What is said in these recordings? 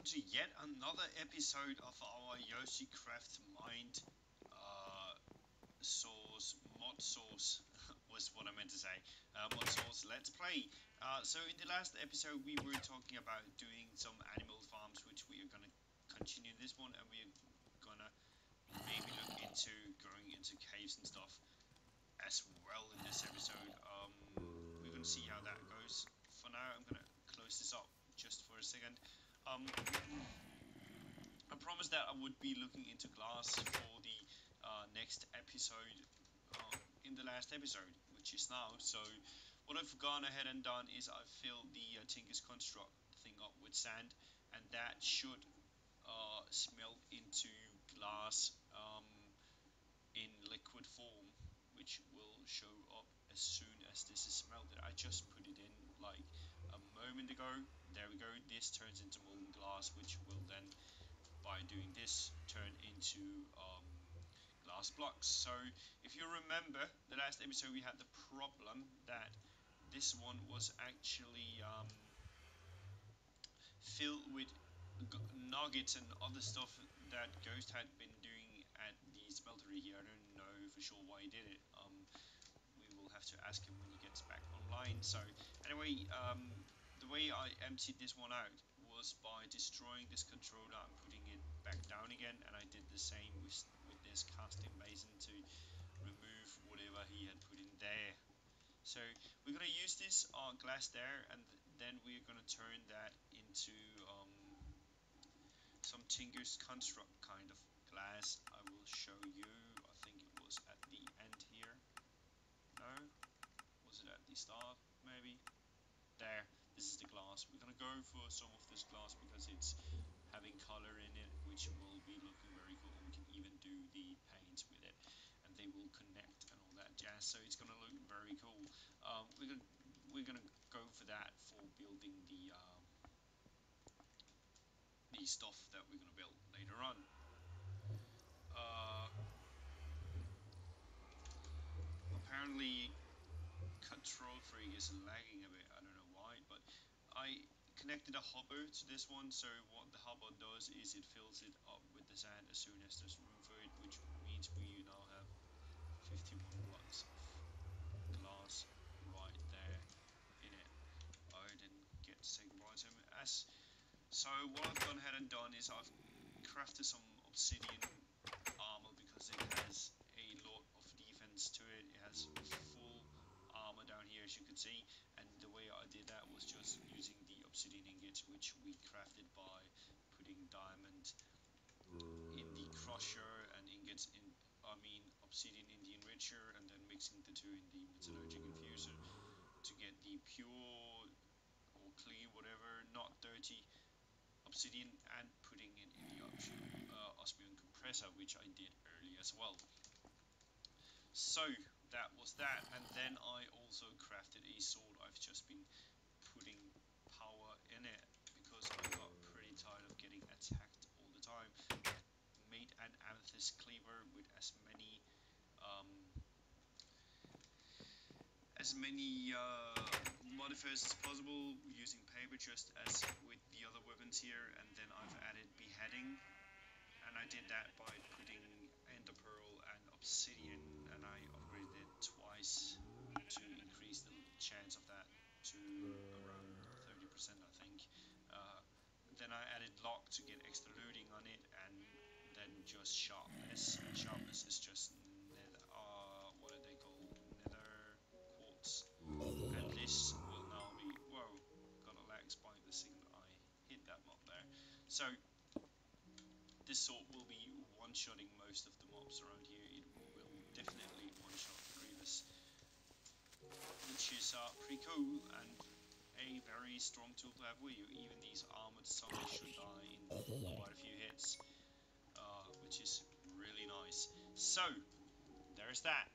to yet another episode of our YoShICraft Modsauce was what I meant to say. Modsauce Let's Play. So in the last episode we were talking about doing some animal farms, which we are gonna continue this one, and we're gonna maybe look into going into caves and stuff as well in this episode. We're gonna see how that goes. For now, I'm gonna close this up just for a second. I promised that I would be looking into glass for the next episode in the last episode, which is now. So what I've gone ahead and done is I've filled the Tinker's Construct thing up with sand, and that should smelt into glass in liquid form, which will show up as soon as this is smelted. I just put it in like a moment ago. There we go. This turns into molten glass, which will then, by doing this, turn into glass blocks. So if you remember the last episode, we had the problem that this one was actually filled with nuggets and other stuff that Ghost had been doing at the smeltery here. I don't know for sure why he did it. We will have to ask him when he gets back online. So anyway, the way I emptied this one out was by destroying this controller and putting it back down again, and I did the same with this casting basin to remove whatever he had put in there. So we're going to use this glass there, and then we're going to turn that into some Tinker's Construct kind of glass. I will show you. I think it was at the end here. No? Was it at the start? Maybe? There. This is the glass. We're going to go for some of this glass because it's having color in it, which will be looking very cool. We can even do the paints with it, and they will connect and all that jazz. So it's going to look very cool. We're gonna go for that for building the stuff that we're gonna build later on. Apparently Control Freak is lagging a bit. I don't know why, but I connected a hopper to this one, so what the hopper does is it fills it up with the sand as soon as there's room for it, which means we now have 51 blocks of glass right there in it. I didn't get to say goodbye to him. So what I've gone ahead and done is I've crafted some obsidian armor because it has a lot of defense to it. It has full armor down here, as you can see, and the way I did that was just using the obsidian ingots, which we crafted by putting diamond in the crusher and ingots in, obsidian in the enricher, and then mixing the two in the metallurgic infuser to get the pure or clean, whatever, not dirty obsidian, and putting it in the osmium compressor, which I did earlier as well. So that was that, and then I also crafted a sword. I've just been putting power in it because I got pretty tired of getting attacked all the time. Made an amethyst cleaver with as many modifiers as possible, using paper just as with the other weapons here, and then I've added beheading, and I did that by putting ender pearl and obsidian, and I upgraded it twice to increase the chance of that to around 30%, I think. Then I added lock to get extra looting on it, and then just sharpness. Sharpness is just what are they called? Nether quartz. And this will now be, whoa, got a lag spike the second I hit that mob there. So this sword will be one-shotting most of the mobs around here. It will definitely one-shot Grievous, which is pretty cool and a very strong tool to have with you. Even these armored zombies should die in quite a few hits, which is really nice. So there's that.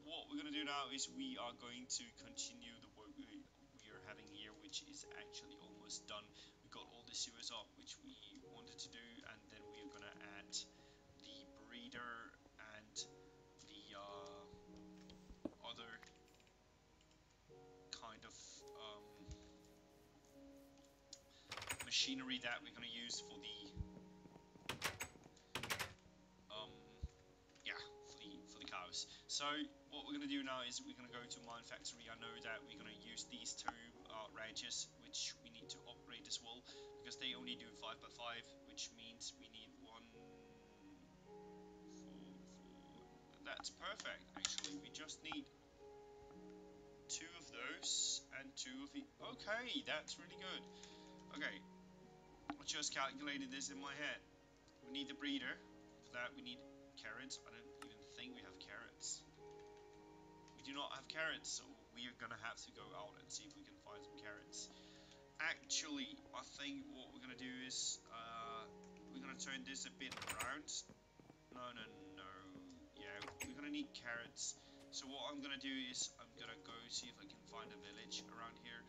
What we're going to do now is we are going to continue the work we are having here, which is actually almost done. We got all the sewers up, which we wanted to do, and then we are going to add the breeder and the other kind of machinery that we're gonna use for the um, yeah, for the cows. So what we're gonna do now is we're gonna go to mine factory. I know that we're gonna use these two ranches, which we need to upgrade as well because they only do 5x5, which means we need one, four. That's perfect. Actually, we just need two of those and two of the. Okay, that's really good. Okay, I just calculated this in my head. We need the breeder. For that, we need carrots. I don't even think we have carrots. We do not have carrots, so we are gonna have to go out and see if we can find some carrots. Actually, I think what we're gonna do is we're gonna turn this a bit around. No, no, no. Yeah, we're gonna need carrots. So what I'm gonna do is I'm gonna go see if I can find a village around here.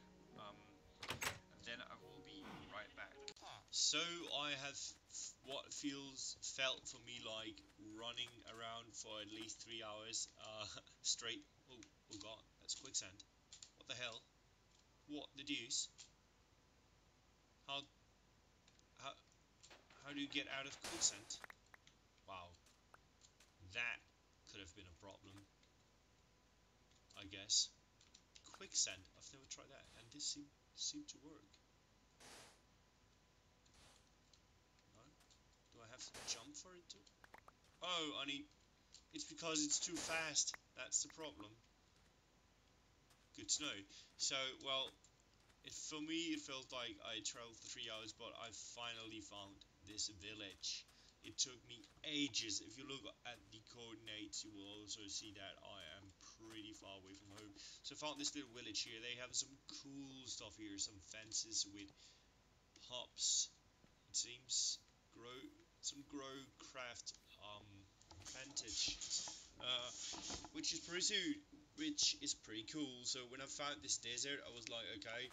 And then I will be right back. So I have what felt for me like running around for at least 3 hours straight. Oh, oh god, that's quicksand. What the hell? What the deuce? How how how do you get out of quicksand? Wow, that could have been a problem, I guess. Quicksand. I've never tried that, and this seemed to work. No? Do I have to jump for it too? Oh, I need. It's because it's too fast. That's the problem. Good to know. So, well, for me, it felt like I traveled for 3 hours, but I finally found this village. It took me ages. If you look at the coordinates, you will also see that I am pretty far away from home. So I found this little village here. They have some cool stuff here, some fences with hops. It seems grow craft vantage, uh, which is pretty cool. So when I found this desert, I was like, okay,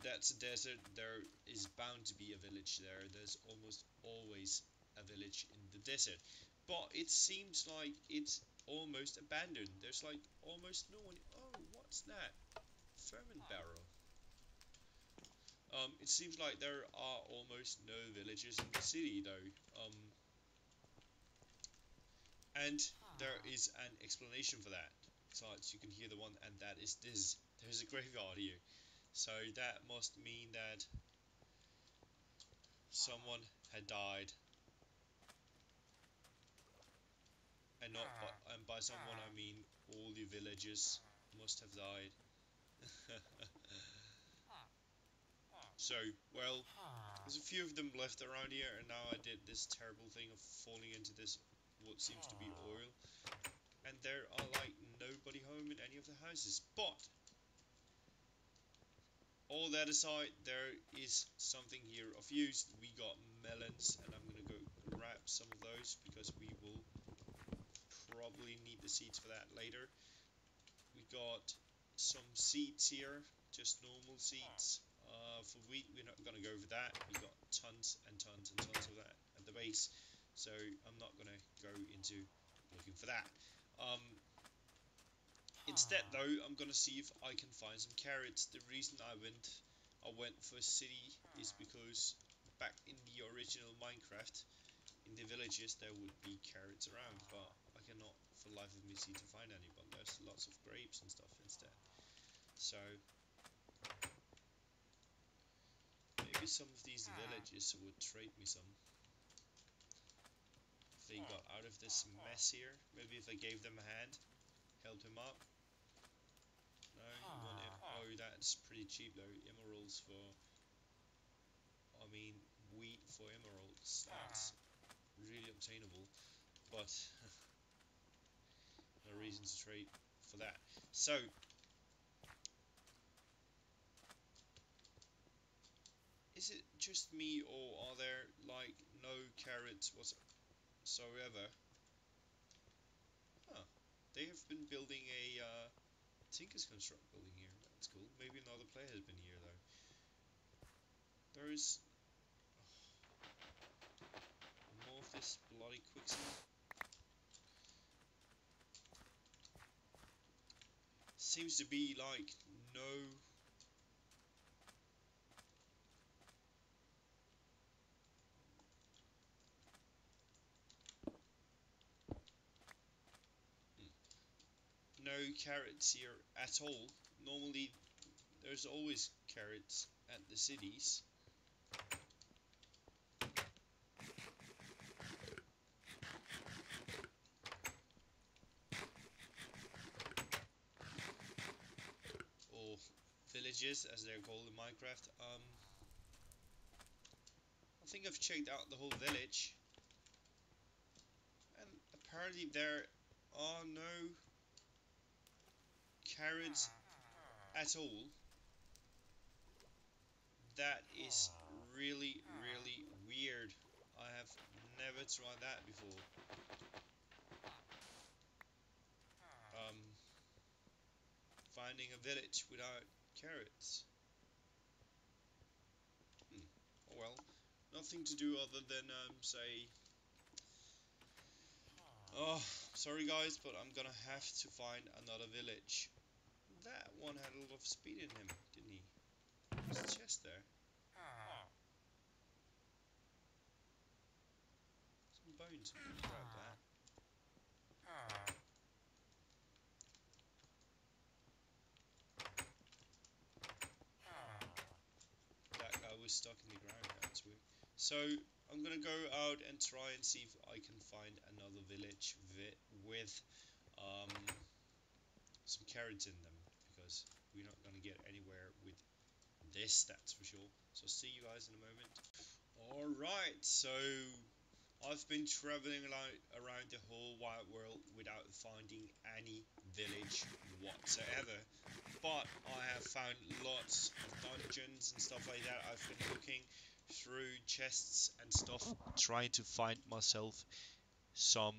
that's a desert. There is bound to be a village there. There's almost always a village in the desert. But it seems like it's almost abandoned. There's like almost no one. Oh, what's that? Ferment barrel. It seems like there are almost no villages in the city though. And there is an explanation for that. So you can hear the one, and that is this. There's a graveyard here. So that must mean that someone had died, and not by, and by someone I mean all the villagers must have died. So, well, there's a few of them left around here, and now I did this terrible thing of falling into this what seems to be oil, and there are like nobody home in any of the houses. But all that aside, there is something here of use. We got melons, and I'm gonna go grab some of those because we will probably need the seeds for that later. We got some seeds here, just normal seeds. For wheat, we're not going to go over that. We got tons and tons and tons of that at the base, so I'm not going to go into looking for that. Instead, though, I'm going to see if I can find some carrots. The reason I went for city is because back in the original Minecraft, in the villages there would be carrots around, but I cannot for the life of me seem to find any. But there's lots of grapes and stuff instead. So maybe some of these villages would trade me some. If they got out of this mess here, maybe if I gave them a hand, help him out. No, you want it? Oh, that's pretty cheap though. Emeralds for, I mean, wheat for emeralds. That's really obtainable, but no reason to trade for that. So is it just me, or are there like no carrots whatsoever? Huh. They have been building a Tinker's Construct building here. That's cool. Maybe another player has been here though. There is more of this bloody quicksand. Seems to be like no. carrots here at all. Normally there's always carrots at the cities. Or villages as they're called in Minecraft. I think I've checked out the whole village, and apparently there are no carrots at all. That is really, really weird. I have never tried that before. Um, Finding a village without carrots. Oh well, nothing to do other than say, oh, sorry guys, but I'm gonna have to find another village. That one had a lot of speed in him, didn't he? There's a chest there. Some bones. I'm gonna grab that. That guy was stuck in the ground. That's weird. So I'm gonna go out and try and see if I can find another village with um, some carrots in them, because we're not gonna get anywhere with this, that's for sure. So see you guys in a moment. Alright, so I've been traveling around the whole wide world without finding any village whatsoever. But I have found lots of dungeons and stuff like that. I've been looking through chests and stuff, trying to find myself some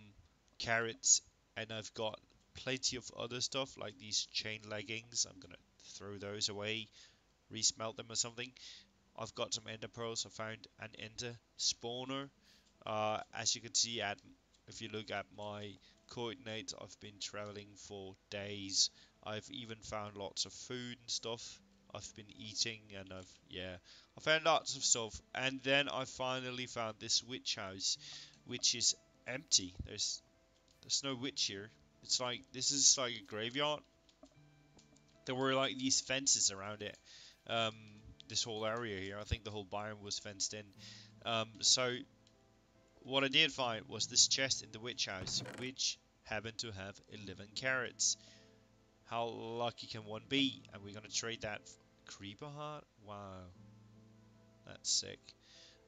carrots, and I've got plenty of other stuff like these chain leggings. I'm gonna throw those away, resmelt them or something. I've got some ender pearls. I found an ender spawner. As you can see, if you look at my coordinates, I've been traveling for days. I've even found lots of food and stuff I've been eating, and I found lots of stuff. And then I finally found this witch house, which is empty. There's no witch here. It's like, this is like a graveyard. There were like these fences around it. Um, this whole area here. I think the whole biome was fenced in. So what I did find was this chest in the witch house, which happened to have 11 carrots. How lucky can one be? And we're gonna trade that creeper heart. Wow, that's sick.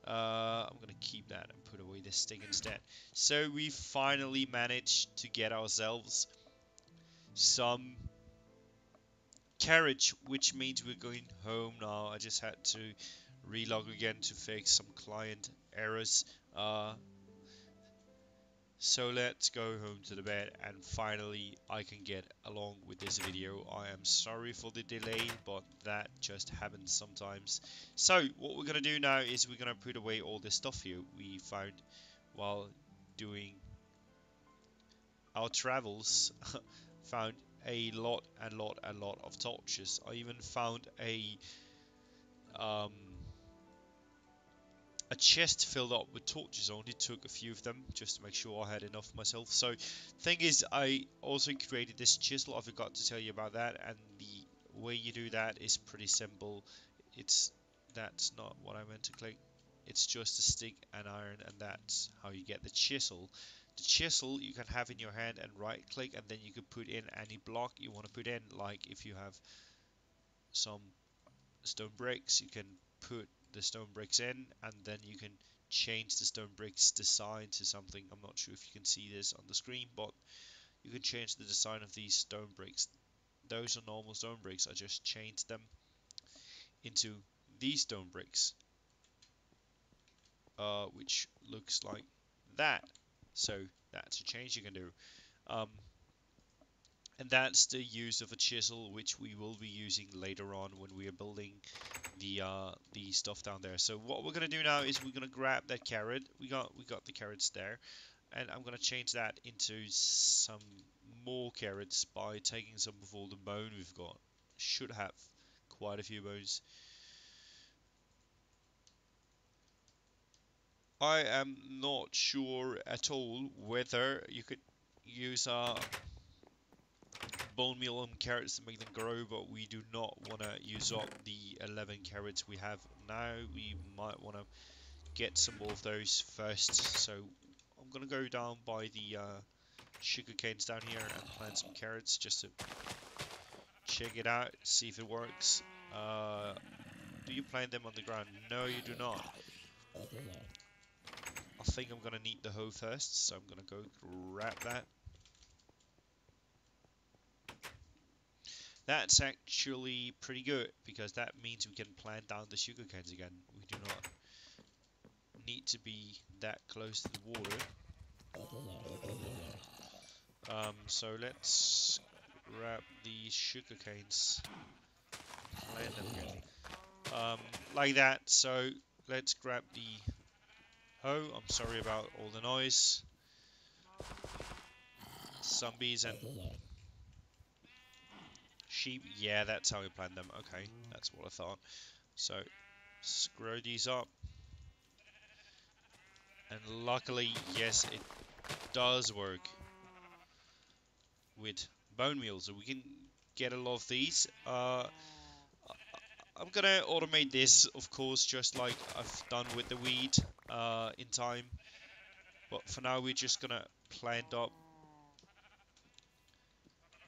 I'm gonna keep that and put away this stick instead. So we finally managed to get ourselves some carriage, which means we're going home now. I just had to relog again to fix some client errors. So let's go home to the bed, and finally I can get along with this video. I am sorry for the delay, but that just happens sometimes. So what we're gonna do now is we're gonna put away all this stuff here we found while doing our travels. Found a lot of torches. I even found um, a chest filled up with torches. I only took a few of them just to make sure I had enough myself. So thing is, I also created this chisel. I forgot to tell you about that, and the way you do that is pretty simple. That's not what I meant to click. It's just a stick and iron, and that's how you get the chisel. The chisel you can have in your hand and right click, and then you can put in any block you want to put in. Like if you have some stone bricks, you can put the stone bricks in, and then you can change the stone bricks design to something. I'm not sure if you can see this on the screen, but you can change the design of these stone bricks. Those are normal stone bricks. I just changed them into these stone bricks, which looks like that. So that's a change you can do. Um, and that's the use of a chisel, which we will be using later on when we are building the stuff down there. So what we're gonna do now is we're gonna grab that carrot. We got the carrots there, and I'm gonna change that into some more carrots by taking some of all the bone we've got. Should have quite a few bones. I am not sure at all whether you could use bone meal and carrots to make them grow, but we do not want to use up the 11 carrots we have now. We might want to get some more of those first. So I'm gonna go down by the sugar canes down here and plant some carrots just to check it out, see if it works. Do you plant them on the ground? No, you do not. I think I'm gonna need the hoe first, so I'm gonna go grab that. That's actually pretty good because that means we can plant down the sugar canes again. We do not need to be that close to the water. So let's grab the sugar canes, plant them again. Like that. So let's grab the hoe. I'm sorry about all the noise. Zombies and sheep. Yeah, that's how we plant them. Okay, that's what I thought. So screw these up. And luckily, yes, it does work with bone meal, so we can get a lot of these. I'm gonna automate this, of course, just like I've done with the weed in time. But for now, we're just gonna plant up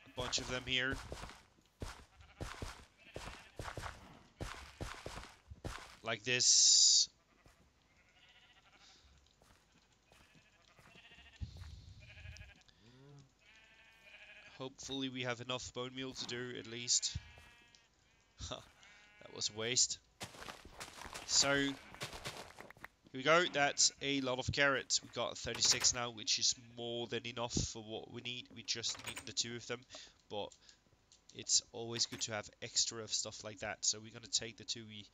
a bunch of them here. Like this. Hopefully we have enough bone meal to do at least. That was a waste. So, here we go. That's a lot of carrots. We got 36 now, which is more than enough for what we need. We just need the two of them. But it's always good to have extra of stuff like that. So we're going to take the two we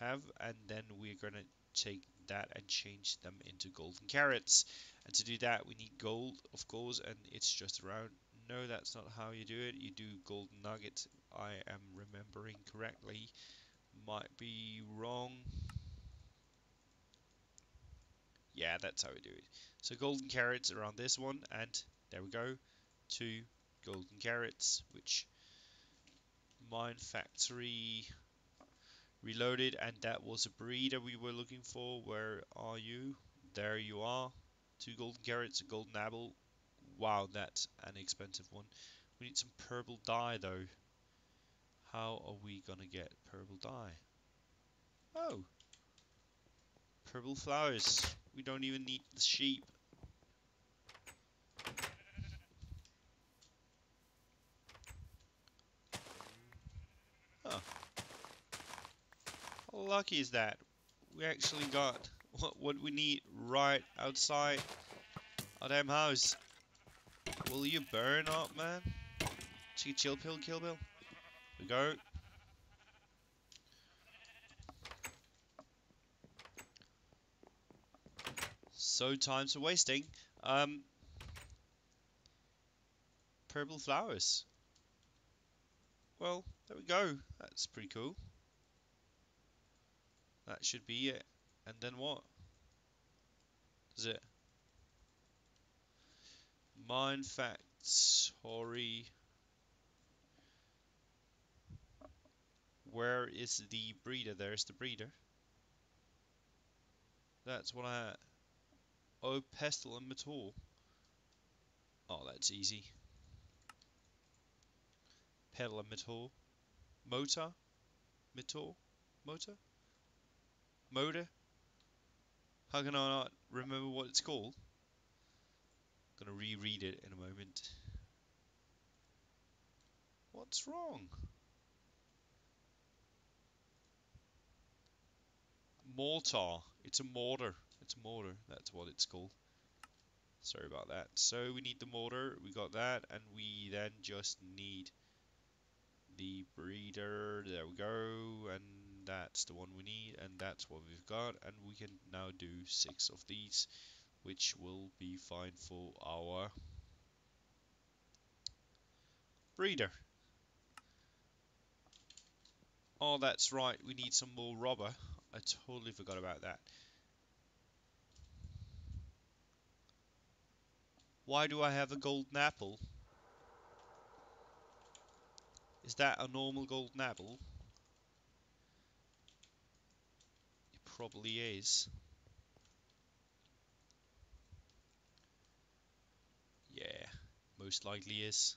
have, and then we're going to take that and change them into golden carrots. And to do that, we need gold, of course, and it's just around. No, that's not how you do it. You do golden nuggets. I am remembering correctly. Might be wrong. Yeah, that's how we do it. So golden carrots around this one, and there we go. Two golden carrots, which mine factory reloaded, and that was a breeder we were looking for. Where are you? There you are. Two golden carrots, a golden apple. Wow, that's an expensive one. We need some purple dye though. How are we gonna get purple dye? Oh, purple flowers. We don't even need the sheep. Huh. How lucky is that? We actually got what we need right outside our damn house. Will you burn up, man? Chill pill, kill bill. We go. So times are wasting. Um, Purple flowers. Well, there we go. That's pretty cool. That should be it. And then what? Is it? Mine factory. Where is the breeder? There's the breeder. That's what I... Oh, pestle and metal. Oh, that's easy. Pedal and metal. Motor? Metal? Motor? Motor? How can I not remember what it's called? I'm gonna reread it in a moment. What's wrong? Mortar. It's a mortar. It's a mortar. That's what it's called. Sorry about that. So we need the mortar. We got that. And we then just need the breeder. There we go. And that's the one we need. And that's what we've got. And we can now do 6 of these, which will be fine for our breeder. Oh, that's right. We need some more rubber. I totally forgot about that. Why do I have a golden apple? Is that a normal golden apple? It probably is. Yeah, most likely is.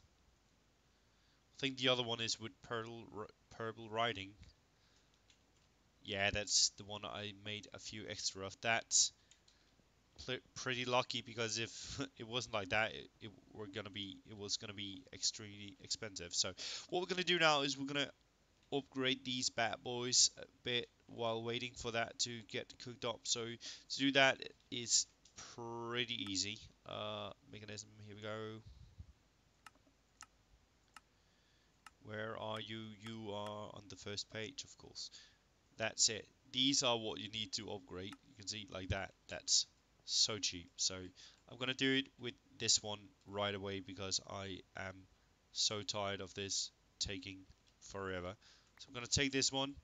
I think the other one is with purple writing. Yeah, that's the one I made a few extra of. That's pretty lucky because if it wasn't like that, it was gonna be extremely expensive. So what we're gonna do now is we're gonna upgrade these bad boys a bit while waiting for that to get cooked up. So to do that is pretty easy. Mechanism, here we go. Where are you? You are on the first page, of course. That's it. These are what you need to upgrade. You can see like that. That's so cheap. So I'm gonna do it with this one right away because I am so tired of this taking forever. So I'm gonna take this one,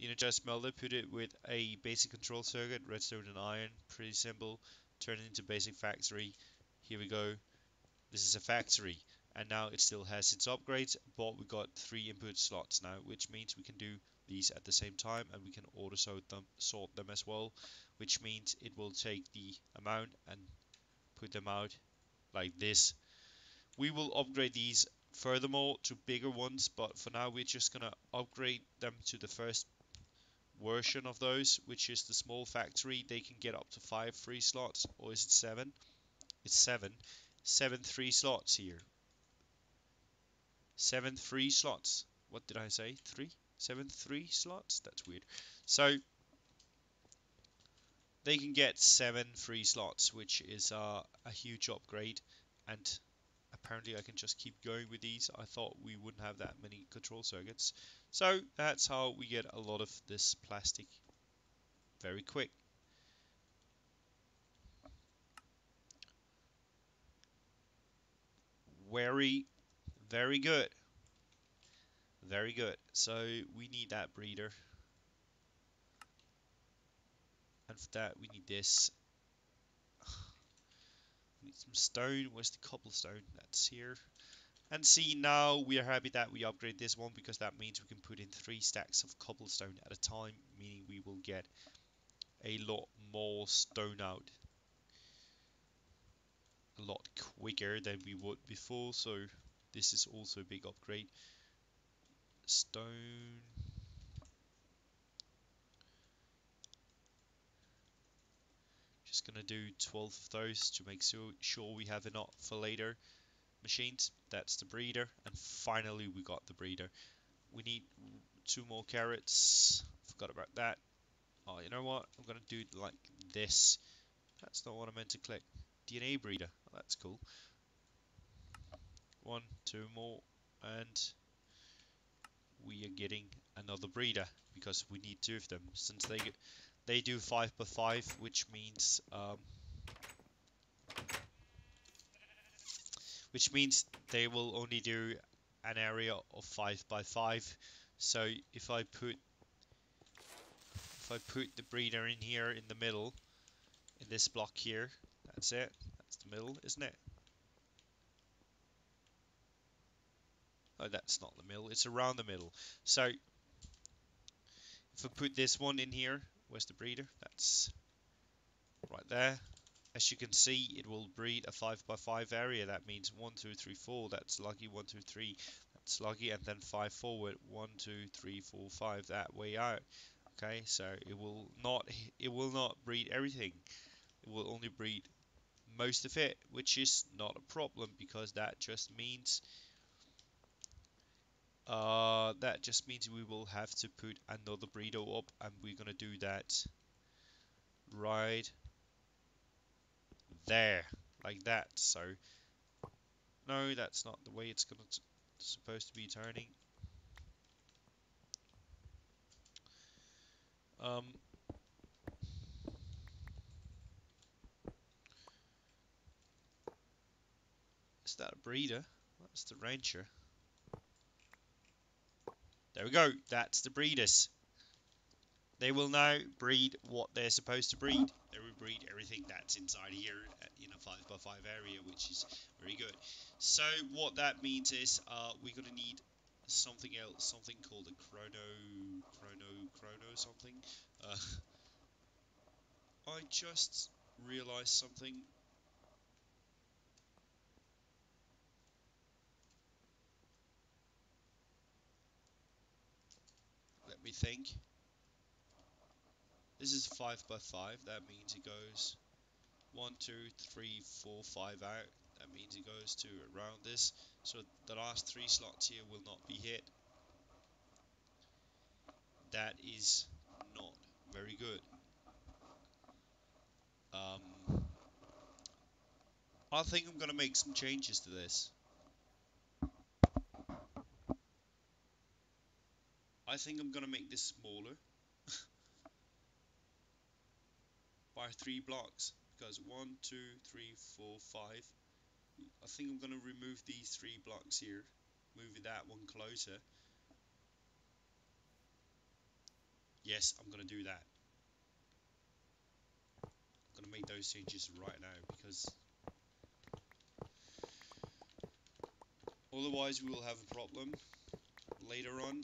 energize smelter, put it with a basic control circuit, redstone and iron, pretty simple. Turn it into basic factory. Here we go. This is a factory, and now it still has its upgrades, but we got 3 input slots now, which means we can do these at the same time, and we can auto sort them as well, which means it will take the amount and put them out like this. We will upgrade these furthermore to bigger ones, but for now we're just gonna upgrade them to the first version of those, which is the small factory. They can get up to 5 free slots, or is it 7? It's 7. 7 free slots here. 7 free slots. What did I say? 3? 7 3 slots? That's weird. So they can get 7 free slots, which is a huge upgrade. And apparently I can just keep going with these. I thought we wouldn't have that many control circuits. So that's how we get a lot of this plastic very quick. Very, very good. Very good. So we need that breeder. And for that we need this. We need some stone. Where's the cobblestone? That's here. And see, now we are happy that we upgrade this one because that means we can put in 3 stacks of cobblestone at a time, meaning we will get a lot more stone out a lot quicker than we would before. So this is also a big upgrade. Stone. Just gonna do 12 of those to make sure we have enough for later machines. That's the breeder, and finally we got the breeder. We need 2 more carrots. Forgot about that. Oh, you know what? I'm gonna do it like this. That's not what I meant to click. DNA breeder. Oh, that's cool. 1, 2 more, and we are getting another breeder because we need 2 of them. Since they do 5x5, which means they will only do an area of 5x5. So if I put the breeder in here in the middle, in this block here, that's it. That's the middle, isn't it? Oh, that's not the middle. It's around the middle. So if I put this one in here, where's the breeder? That's right there. As you can see, it will breed a 5x5 area. That means 1, 2, 3, 4. That's lucky. 1, 2, 3. That's lucky. And then 5 forward. 1, 2, 3, 4, 5. That way out. Okay, so it will not breed everything. It will only breed most of it, which is not a problem because that just means we will have to put another breeder up, and we're gonna do that right there, like that. So no, that's not the way it's supposed to be turning. Um, is that a breeder? That's the rancher. There we go. That's the breeders. They will now breed what they're supposed to breed. They will breed everything that's inside here in a 5x5 area, which is very good. So what that means is we're going to need something else, something called a chrono something. Uh, I just realized something. Let me think. This is 5 by 5. That means it goes 1, 2, 3, 4, 5 out. That means it goes to around this. So the last 3 slots here will not be hit. That is not very good. Um, I think I'm gonna make some changes to this. I think I'm gonna make this smaller by 3 blocks because 1, 2, 3, 4, 5. I think I'm gonna remove these 3 blocks here, move that one closer. Yes, I'm gonna do that. I'm gonna make those changes right now because otherwise we will have a problem later on.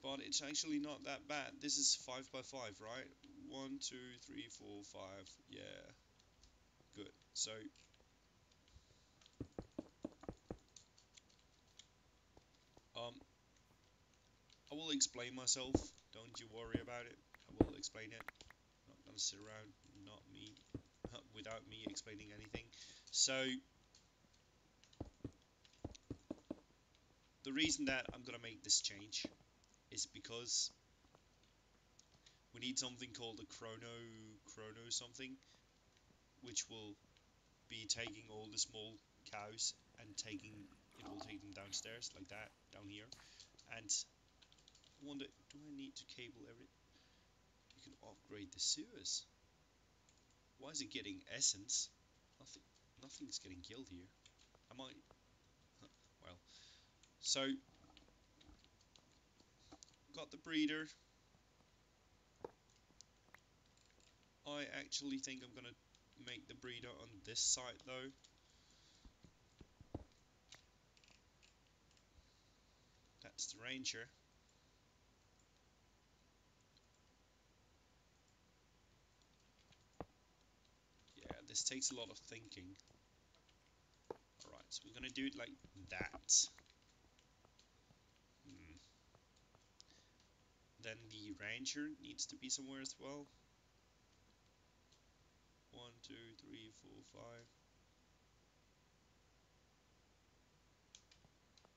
But it's actually not that bad. This is 5 by 5, right? 1, 2, 3, 4, 5. Yeah, good. So um, I will explain myself. Don't you worry about it. I will explain it. I'm not gonna sit around, not me, without me explaining anything. So the reason that I'm gonna make this change is because we need something called a chrono something, which will be taking all the small cows and it will take them downstairs like that, down here. And I wonder, do I need to cable every? You can upgrade the sewers. Why is it getting essence? Nothing, nothing's getting killed here. Am I? Well, so got the breeder. I actually think I'm gonna make the breeder on this side though. That's the ranger. Yeah, this takes a lot of thinking. Alright, so we're gonna do it like that. Hmm. Then the ranger needs to be somewhere as well. 1, 2, 3, 4, 5.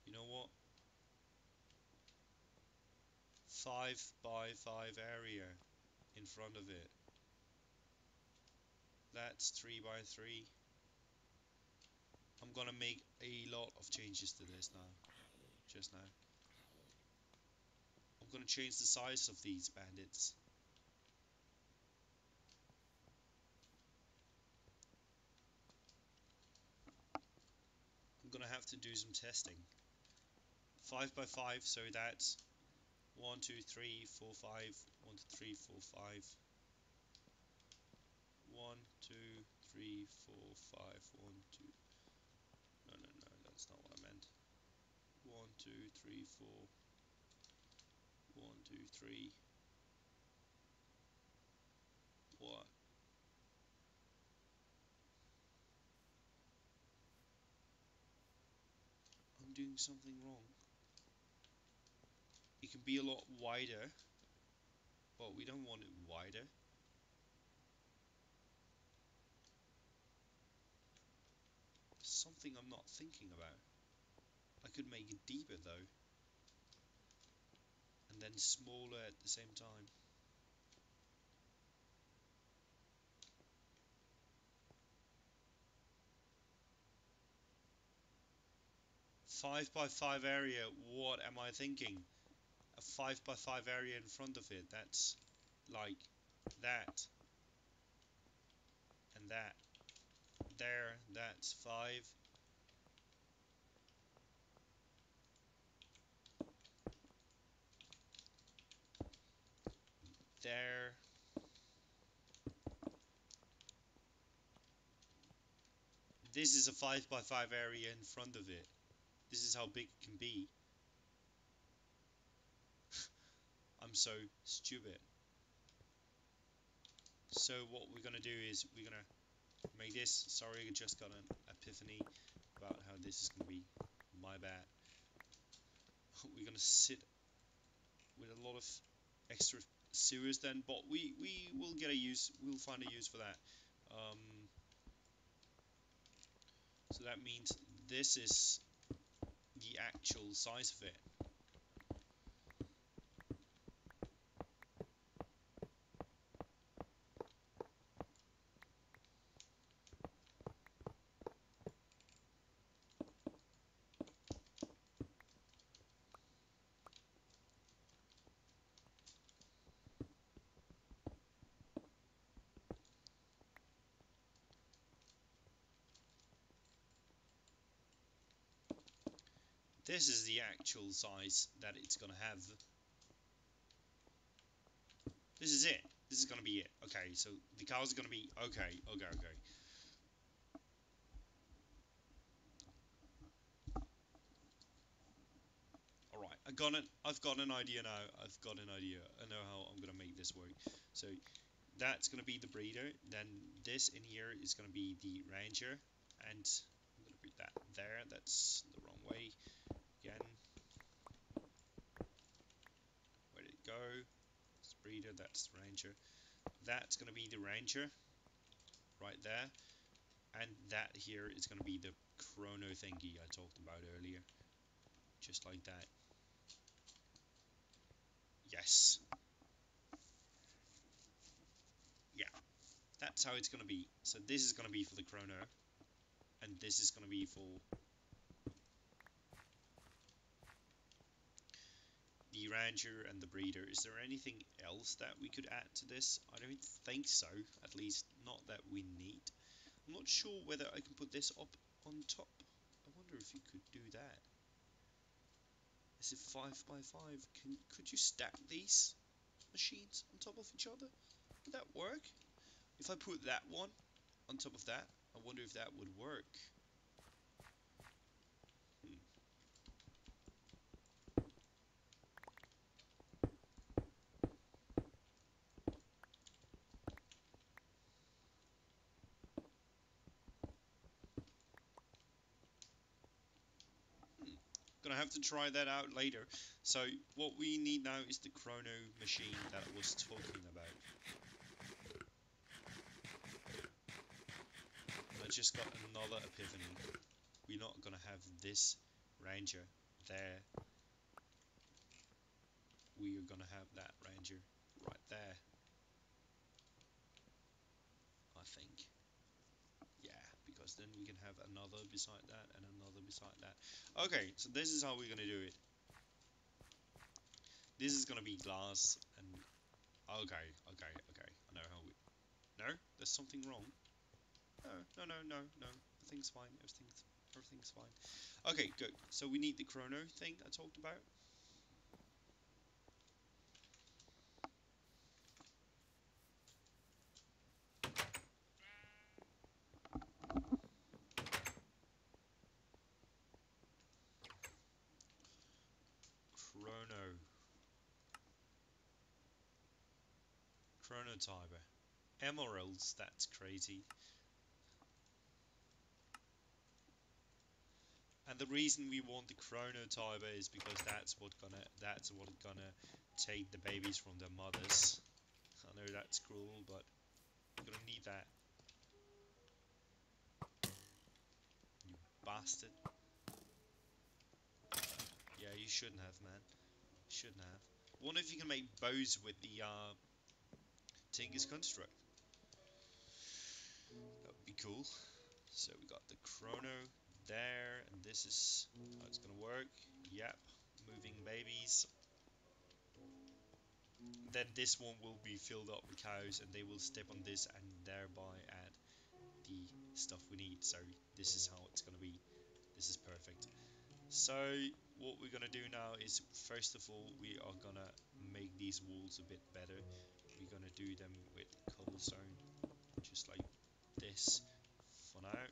You know what? 5 by 5 area in front of it. That's 3 by 3. I'm gonna make a lot of changes to this now. Just now. I'm gonna change the size of these bandits. I'm gonna have to do some testing. 5 by 5, so that's 1, 2, 3, 4, 5. 1, 2, 3, 4, 5. 1, 2, 3, 4, 5. 1, 2. No, no, no, that's not what I meant. 1, 2, 3, 4. 1, 2, 3. What? I'm doing something wrong. It can be a lot wider, but we don't want it wider. Something I'm not thinking about. I could make it deeper though, and then smaller at the same time. 5 by 5 area, what am I thinking? A 5 by 5 area in front of it, that's like that, and that. There, that's 5. There. This is a 5 by 5 area in front of it. This is how big it can be. I'm so stupid. So what we're gonna do is we're gonna make this. Sorry, I just got an epiphany about how this is gonna be. My bad. We're gonna sit with a lot of extra sewers then, but we will get a use. We'll find a use for that. Um, so that means this is the actual size of it. This is the actual size that it's gonna have. This is it. This is gonna be it. Okay, so the cows are gonna be okay. All right, I've got an idea now. I've got an idea. I know how I'm gonna make this work. So that's gonna be the breeder. Then this in here is gonna be the ranger, and I'm gonna put that there. That's the wrong way. Again, where did it go? It's breeder. That's the ranger. That's gonna be the ranger right there, and that here is gonna be the chrono thingy I talked about earlier. Just like that. Yes. Yeah. That's how it's gonna be. So this is gonna be for the chrono, and this is gonna be for the ranger and the breeder. Is there anything else that we could add to this? I don't think so. At least not that we need. I'm not sure whether I can put this up on top. I wonder if you could do that. Is it 5 by 5? Could you stack these machines on top of each other? Would that work? If I put that one on top of that, I wonder if that would work. Hmm. Gonna have to try that out later. So what we need now is the chrono machine that I was talking about. I just got another epiphany. We're not gonna have this ranger there. We are gonna have that ranger right there. I think. Yeah, because then we can have another beside that and another beside that. Okay, so this is how we're gonna do it. This is gonna be glass and okay. I know how we. No, there's something wrong. No. Everything's fine. Everything's fine. Okay, good. So we need the chrono thing I talked about. Chrono. Chronotyper. Emeralds, that's crazy. And the reason we want the chronotyper is because that's what gonna take the babies from their mothers. I know that's cruel, but you're gonna need that. You bastard. Yeah, you shouldn't have, man. Shouldn't have. Wonder if you can make bows with the Tinker's construct. That would be cool. So we got the chrono there, and this is how it's gonna work. Yep, moving babies. Then this one will be filled up with cows, and they will step on this and thereby add the stuff we need. So this is how it's gonna be. This is perfect. So what we're gonna do now is, first of all, we are gonna make these walls a bit better. We're gonna do them with cobblestone, just like this for now.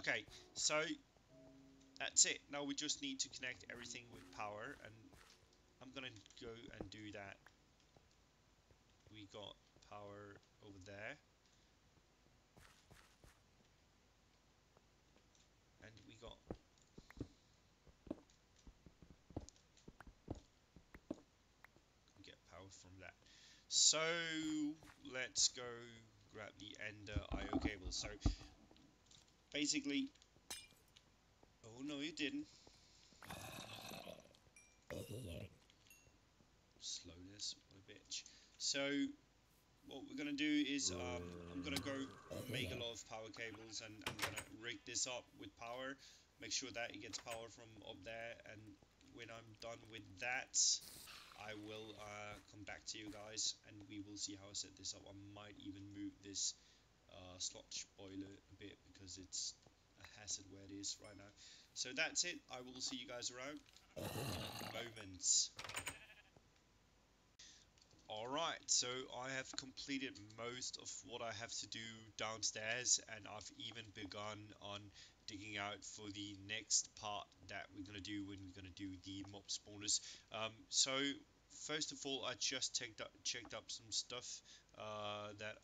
Okay, so that's it. Now we just need to connect everything with power, and I'm gonna go and do that. We got power over there, and we got get power from that. So let's go grab the Ender IO cable. So basically, oh no, you didn't. Slowness, what a bitch. So what we're gonna do is I'm gonna go make a lot of power cables, and I'm gonna rig this up with power, make sure that it gets power from up there, and when I'm done with that, I will come back to you guys and we will see how I set this up. I might even move this sludge boiler a bit because it's a hazard where it is right now. So that's it. I will see you guys around in a moment. Alright, so I have completed most of what I have to do downstairs, and I've even begun on digging out for the next part that we're going to do when we're going to do the mob spawners. So first of all, I just checked up some stuff that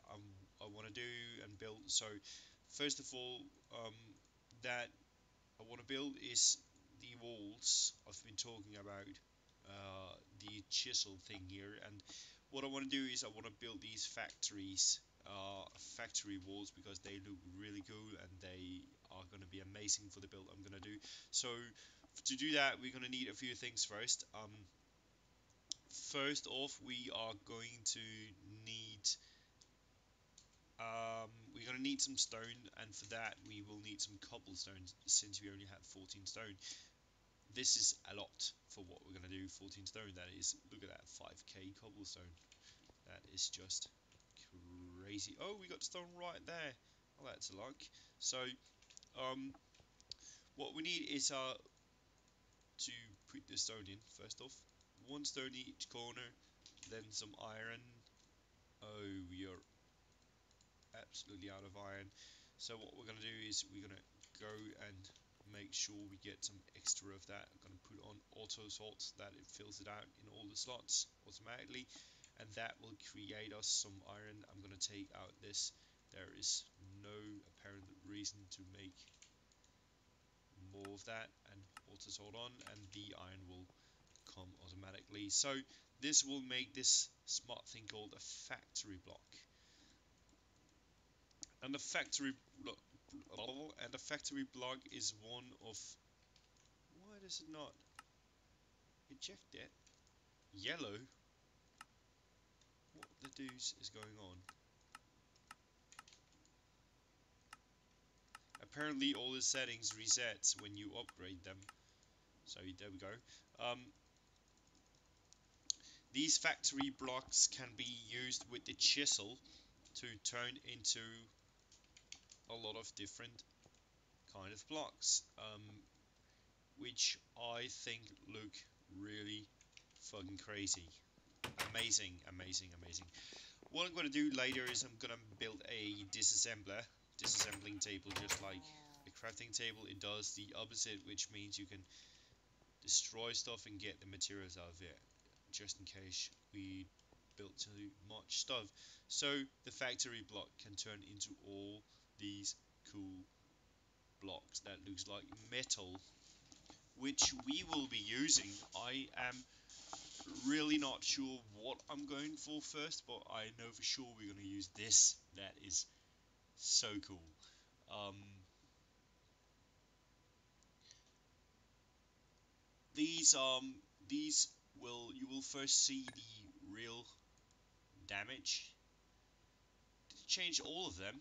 I want to do and build. So first of all, that I want to build is the walls I've been talking about, the chisel thing here, and what I want to do is I want to build these factory walls because they look really cool and they are going to be amazing for the build I'm going to do. So to do that, we're going to need a few things first. First off, we are going to need we're going to need some stone, and for that we will need some cobblestone since we only have 14 stone. This is a lot for what we're going to do. 14 stone, that is. Look at that, 5k cobblestone. That is just crazy. Oh, we got stone right there. Well, that's a luck. So um what we need is to put the stone in first off. One stone in each corner, then some iron. Oh, we are absolutely out of iron. So what we're gonna do is we're gonna go and make sure we get some extra of that. I'm gonna put on auto sort that it fills it out in all the slots automatically, and that will create us some iron. I'm gonna take out this. There is no apparent reason to make more of that, and auto sort on, and the iron will come automatically. So this will make this smart thing called a factory block. And the factory block is one of, why does it not eject it? Yellow? What the deuce is going on? Apparently all the settings reset when you upgrade them. So there we go. These factory blocks can be used with the chisel to turn into a lot of different kind of blocks, which I think look really fucking crazy. Amazing, amazing, amazing. What I'm going to do later is I'm going to build a disassembling table, just like a crafting table. It does the opposite, which means you can destroy stuff and get the materials out of it, just in case we built too much stuff. So the factory block can turn into all these cool blocks that looks like metal, which we will be using. I am really not sure what I'm going for first, but I know for sure we're going to use this. That is so cool. Um, these these will you will first see the real damage. Did it change all of them?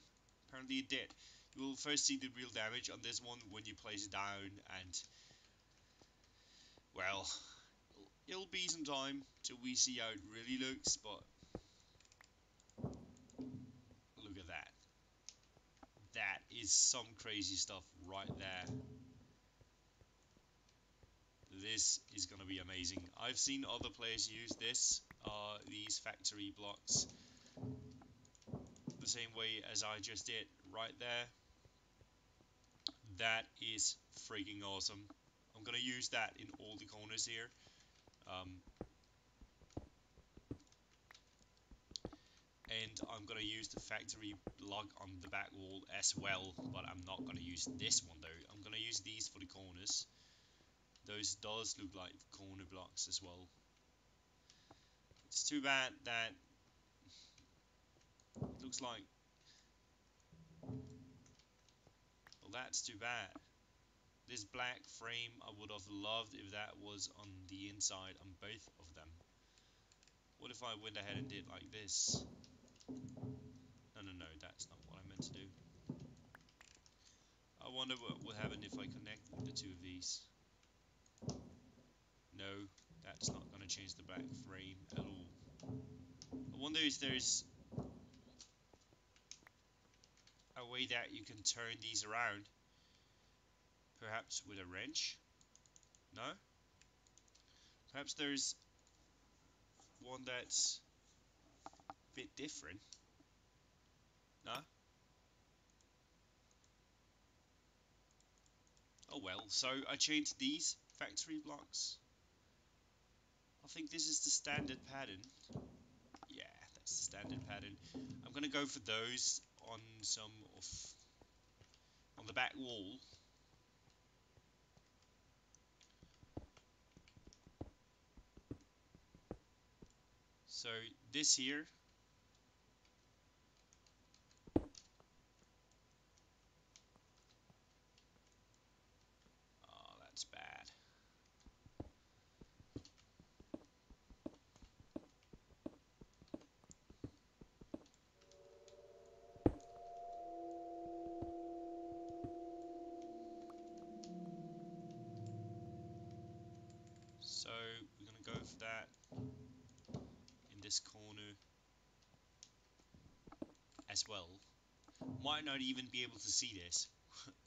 Apparently it did. You will first see the real damage on this one when you place it down, and well, it'll be some time till we see how it really looks, but look at that. That is some crazy stuff right there. This is gonna be amazing. I've seen other players use these factory blocks, the same way as I just did right there. That is freaking awesome. I'm gonna use that in all the corners here. Um, and I'm gonna use the factory block on the back wall as well, but I'm not gonna use this one though. I'm gonna use these for the corners. Those does look like corner blocks as well. It's too bad that it looks like, well, that's too bad. This black frame, I would have loved if that was on the inside on both of them. What if I went ahead and did like this? No, that's not what I meant to do. I wonder what would happen if I connect the two of these. No, that's not going to change the black frame at all. I wonder if there's a way that you can turn these around. Perhaps with a wrench? No? Perhaps there's one that's a bit different? No? Oh well, so I changed these factory blocks. I think this is the standard pattern. Yeah, that's the standard pattern. I'm gonna go for those on some of on the back wall. So this here, oh that's bad. So we're gonna go for that in this corner as well. Might not even be able to see this.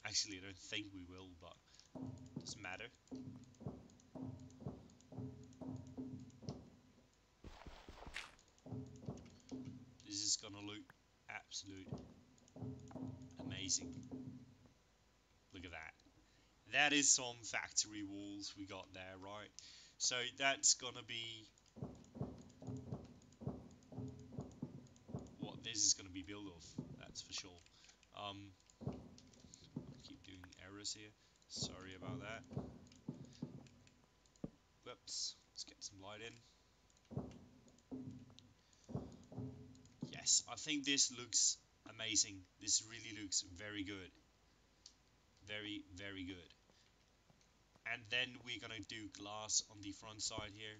Actually, I don't think we will, but doesn't matter. This is gonna look absolute amazing. Look at that. That is some factory walls we got there, right? So that's gonna be what this is gonna be built of. That's for sure. Um, keep doing errors here. Sorry about that. Whoops. Let's get some light in. Yes, I think this looks amazing. This really looks very good. Very, very good. And then we're gonna do glass on the front side here.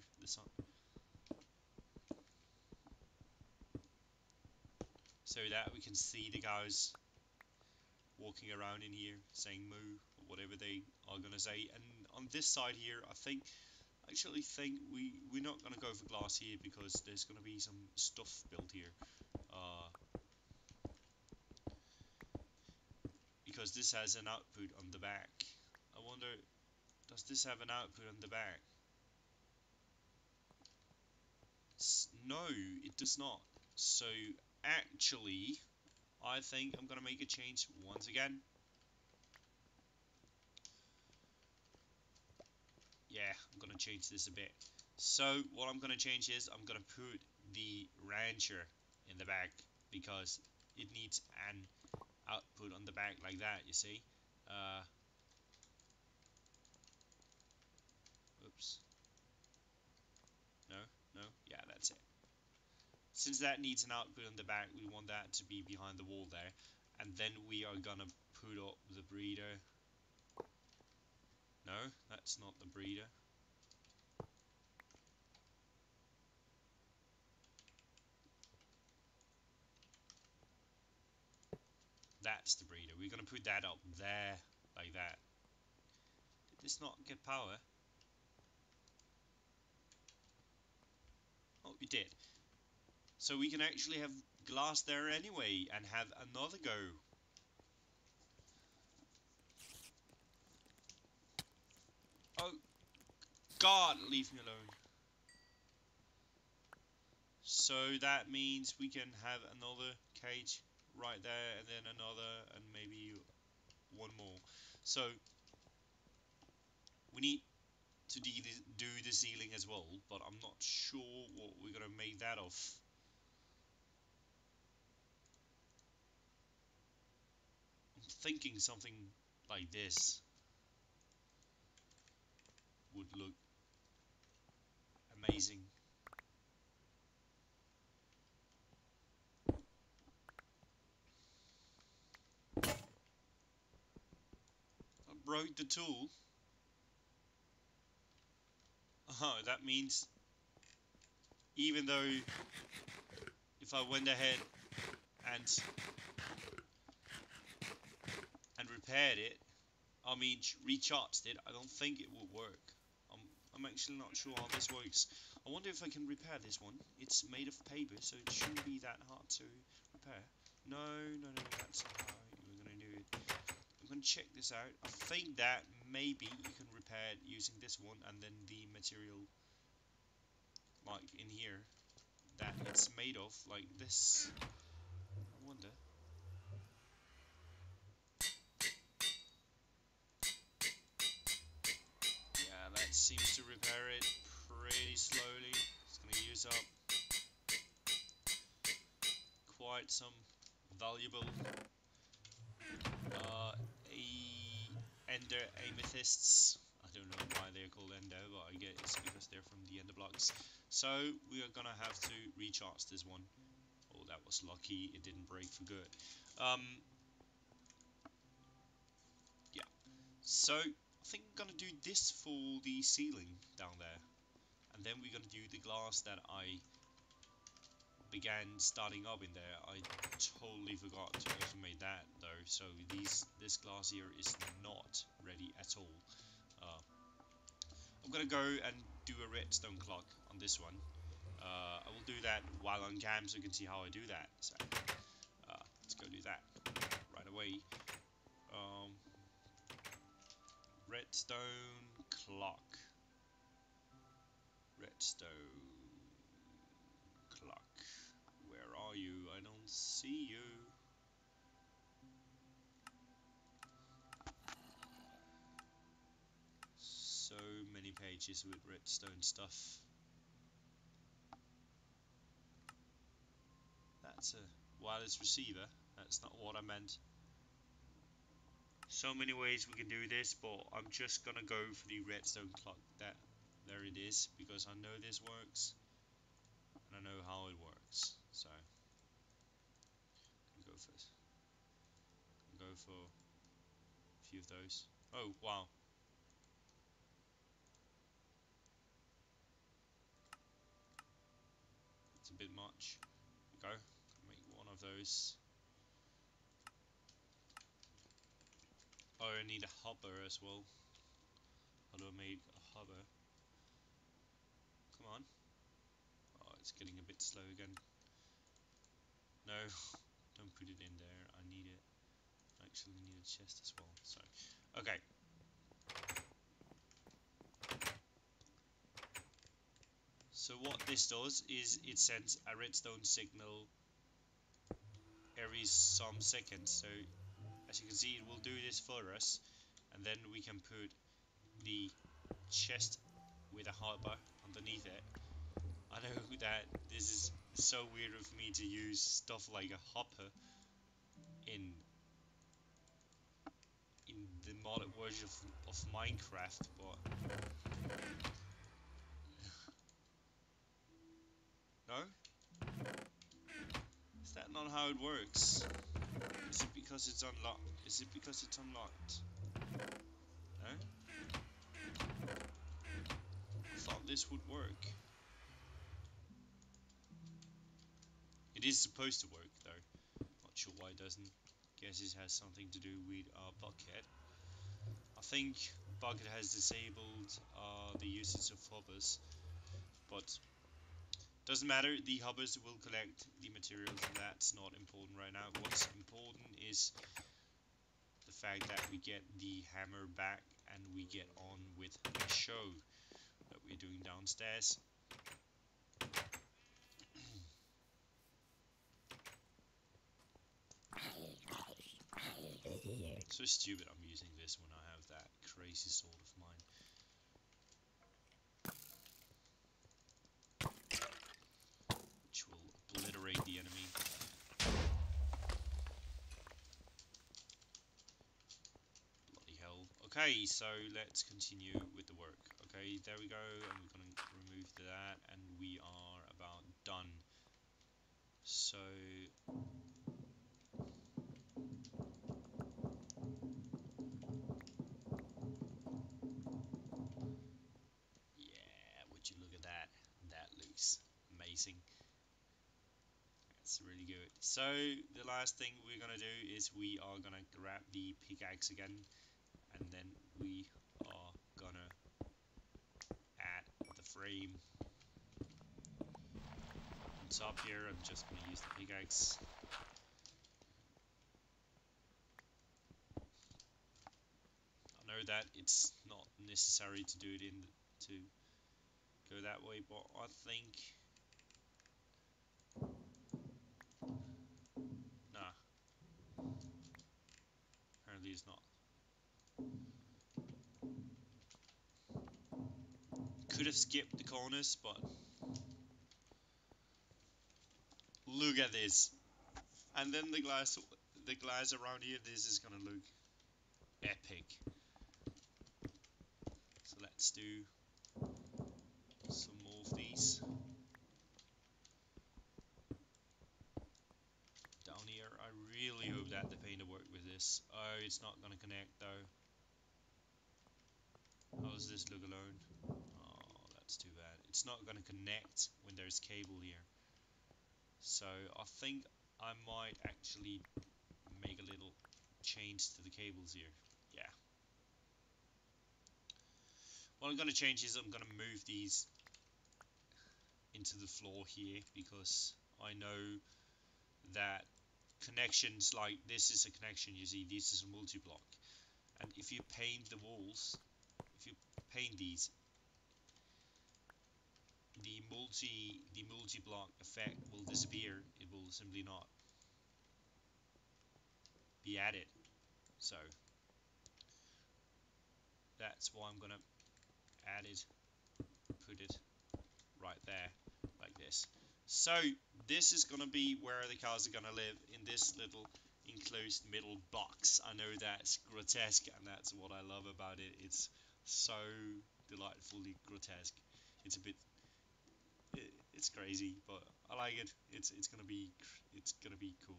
So that we can see the guys walking around in here saying moo or whatever they are gonna say. And on this side here, I actually think we're not gonna go for glass here because there's gonna be some stuff built here. Because this has an output on the back. I wonder, does this have an output on the back? No, it does not. So actually, I think I'm gonna make a change once again. Yeah, I'm gonna change this a bit. So what I'm gonna change is I'm gonna put the rancher in the back because it needs an output on the back like that, you see. Uh, oops. No, no, yeah, that's it. Since that needs an output on the back, we want that to be behind the wall there. And then we are gonna put up the breeder. No, that's not the breeder. That's the breeder. We're gonna put that up there, like that. Did this not get power? Oh, it did. So we can actually have glass there anyway, and have another go. Oh, God, leave me alone. So that means we can have another cage right there, and then another, and maybe one more. So we need to do the ceiling as well, but I'm not sure what we're gonna make that of. I'm thinking something like this would look amazing. I broke the tool. That means even though if I went ahead and repaired it, I mean recharged it, I don't think it will work. I'm actually not sure how this works. I wonder if I can repair this one. It's made of paper, so it shouldn't be that hard to repair. No, that's not how we're gonna do it. I'm gonna check this out. I think that maybe you can repair it using this one and then the material like in here that it's made of, like this. I wonder. Yeah, that seems to repair it pretty slowly. It's gonna use up quite some valuable uh, ender amethysts. I don't know why they're called ender, but I guess it's because they're from the ender blocks. So we are gonna have to recharge this one. Oh, that was lucky, it didn't break for good. Yeah, so I think I'm gonna do this for the ceiling down there. And then we're gonna do the glass that I began starting up in there. I totally forgot to automate that though, so this glass here is not ready at all. I'm gonna go and do a redstone clock on this one. I will do that while on cam so you can see how I do that. So let's go do that right away. Redstone clock. Redstone clock. Where are you? I don't see you. So many pages with redstone stuff. That's a wireless receiver. That's not what I meant. So many ways we can do this, but I'm just gonna go for the redstone clock. There it is, because I know this works and I know how it works. So I'm gonna go for a few of those. Oh wow, it's a bit much. There we go. Make one of those. Oh, I need a hopper as well. How do I make a hopper? Come on. Oh, it's getting a bit slow again. No, don't put it in there. I need it. I actually need a chest as well. So, okay. So what this does is it sends a redstone signal every some seconds. So as you can see, it will do this for us, and then we can put the chest with a hopper underneath it. I know that this is so weird of me to use stuff like a hopper in the modded version of Minecraft, but no? Is that not how it works? Is it because it's unlocked? Is it because it's unlocked? No? I thought this would work. It is supposed to work though. Not sure why it doesn't. Guess it has something to do with Bucket. I think Bucket has disabled the usage of hoppers, but doesn't matter. The hoppers will collect the materials, and that's not important right now. What's important is the fact that we get the hammer back and we get on with the show that we're doing downstairs. So stupid I'm using this when I have that crazy sword of mine. Which will obliterate the enemy. Bloody hell. Okay, so let's continue with the work. Okay, there we go, and we're gonna remove that, and we are about done. So yeah, would you look at that? That looks amazing. That's really good. So the last thing we're gonna do is we are gonna grab the pickaxe again, and then we are gonna add the frame on top here. I'm just gonna use the pickaxe. I know that it's not necessary to do it to go that way, but I think nah, apparently it's not. Could have skipped the corners, but look at this. And then the glass around here. This is gonna look epic. So let's do some more of these down here. I really hope that the painter worked with this. Oh, it's not gonna connect though. How does this look alone? Oh, that's too bad. It's not gonna connect when there's cable here. So I think I might actually make a little change to the cables here. Yeah. What I'm gonna change is I'm gonna move these into the floor here, because I know that connections like this is a connection, you see, this is a multi-block, and if you paint the walls, if you paint these, the multi-block effect will disappear. It will simply not be added. So that's why I'm gonna add it, put it right there, like this. So this is gonna be where the cows are gonna live, in this little enclosed middle box. I know that's grotesque, and that's what I love about it. It's so delightfully grotesque. It's a bit, it's crazy, but I like it. It's gonna be cool.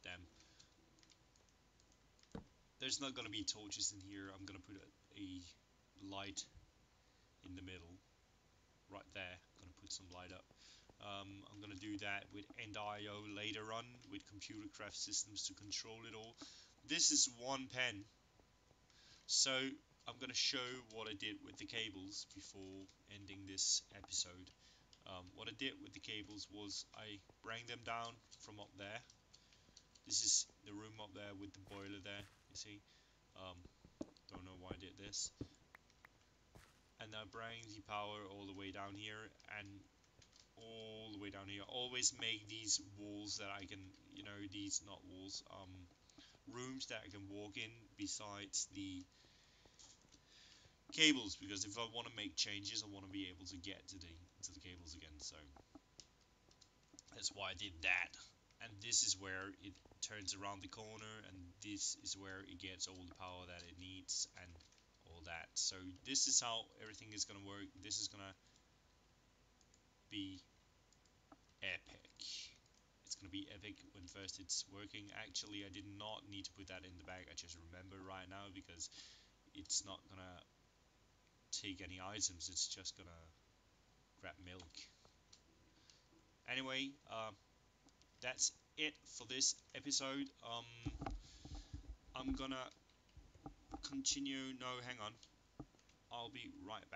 Damn. There's not gonna be torches in here. I'm gonna put a light in the middle, right there. I'm gonna put some light up. I'm gonna do that with end.io later on, with computer craft systems to control it all. This is one pen, so I'm gonna show what I did with the cables before ending this episode. What I did with the cables was I bring them down from up there. This is the room up there with the boiler there, you see. Um, don't know why I did this. And I bring the power all the way down here, and all the way down here. Always make these walls that I can, these not walls, rooms that I can walk in besides the cables, because if I want to make changes, I want to be able to get to the cables again. So that's why I did that. And this is where it turns around the corner, and this is where it gets all the power that it needs and all that. So this is how everything is gonna work. This is gonna be epic. It's gonna be epic when first it's working. Actually, I did not need to put that in the bag. I just remember right now, because it's not gonna take any items. It's just gonna grab milk. Anyway, that's it for this episode. I'm gonna continue. No, hang on. I'll be right back.